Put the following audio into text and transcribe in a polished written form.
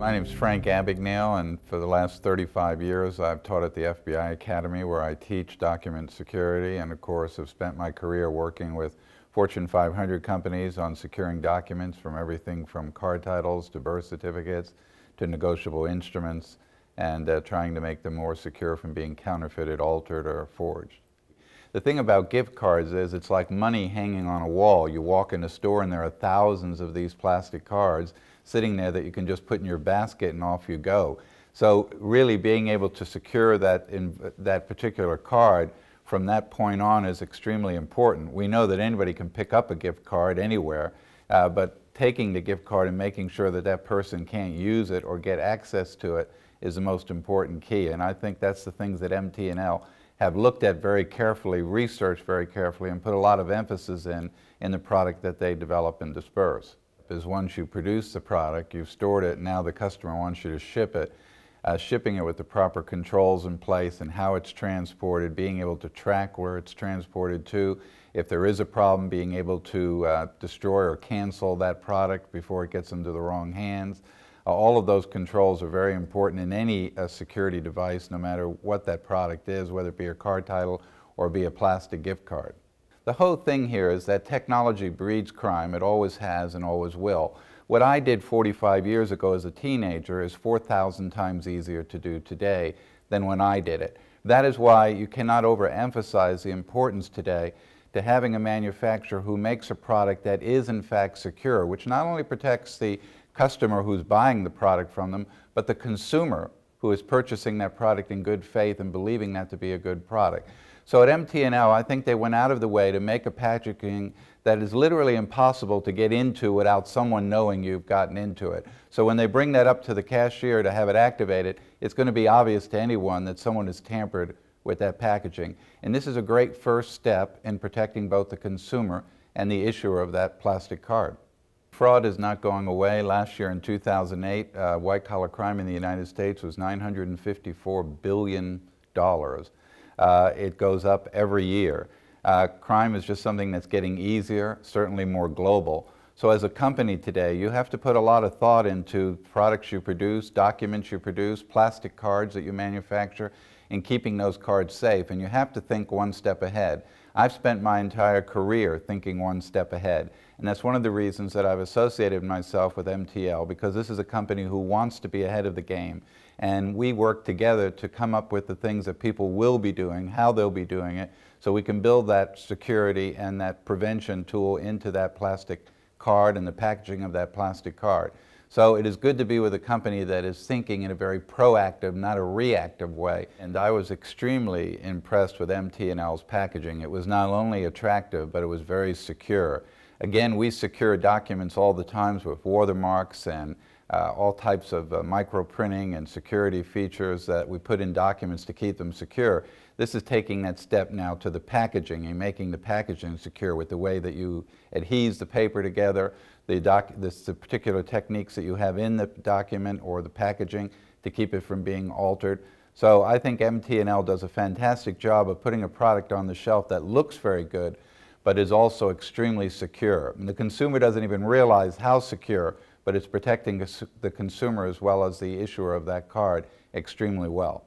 My name is Frank Abagnale, and for the last 35 years I've taught at the FBI Academy, where I teach document security, and of course have spent my career working with Fortune 500 companies on securing documents, from everything from card titles to birth certificates to negotiable instruments, and trying to make them more secure from being counterfeited, altered, or forged. The thing about gift cards is it's like money hanging on a wall. You walk in a store and there are thousands of these plastic cards sitting there that you can just put in your basket and off you go. So really being able to secure that particular card from that point on is extremely important. We know that anybody can pick up a gift card anywhere, but taking the gift card and making sure that that person can't use it or get access to it is the most important key. And I think that's the things that MT&L have looked at very carefully, researched very carefully, and put a lot of emphasis in the product that they develop and disperse. Because once you produce the product, you've stored it, now the customer wants you to ship it. Shipping it with the proper controls in place and how it's transported, being able to track where it's transported to. If there is a problem, being able to destroy or cancel that product before it gets into the wrong hands. All of those controls are very important in any security device, no matter what that product is, whether it be a card title or be a plastic gift card. The whole thing here is that technology breeds crime. It always has and always will. What I did 45 years ago as a teenager is 4,000 times easier to do today than when I did it. That is why you cannot overemphasize the importance today to having a manufacturer who makes a product that is in fact secure, which not only protects the customer who's buying the product from them, but the consumer who is purchasing that product in good faith and believing that to be a good product. So at MT&L, I think they went out of the way to make a packaging that is literally impossible to get into without someone knowing you've gotten into it. So when they bring that up to the cashier to have it activated, it's going to be obvious to anyone that someone has tampered with that packaging. And this is a great first step in protecting both the consumer and the issuer of that plastic card. Fraud is not going away. Last year in 2008, white-collar crime in the United States was $954 billion. It goes up every year. Crime is just something that's getting easier, certainly more global. So as a company today, you have to put a lot of thought into products you produce, documents you produce, plastic cards that you manufacture, and keeping those cards safe. And you have to think one step ahead. I've spent my entire career thinking one step ahead. And that's one of the reasons that I've associated myself with MT&L, because this is a company who wants to be ahead of the game. And we work together to come up with the things that people will be doing, how they'll be doing it, so we can build that security and that prevention tool into that plastic card and the packaging of that plastic card. So it is good to be with a company that is thinking in a very proactive, not a reactive way. And I was extremely impressed with MT&L's packaging. It was not only attractive, but it was very secure. Again, we secure documents all the time with watermarks and all types of micro printing and security features that we put in documents to keep them secure. This is taking that step now to the packaging and making the packaging secure with the way that you adhese the paper together, the particular techniques that you have in the document or the packaging to keep it from being altered. So I think MT&L does a fantastic job of putting a product on the shelf that looks very good, but is also extremely secure. And the consumer doesn't even realize how secure, but it's protecting the consumer as well as the issuer of that card extremely well.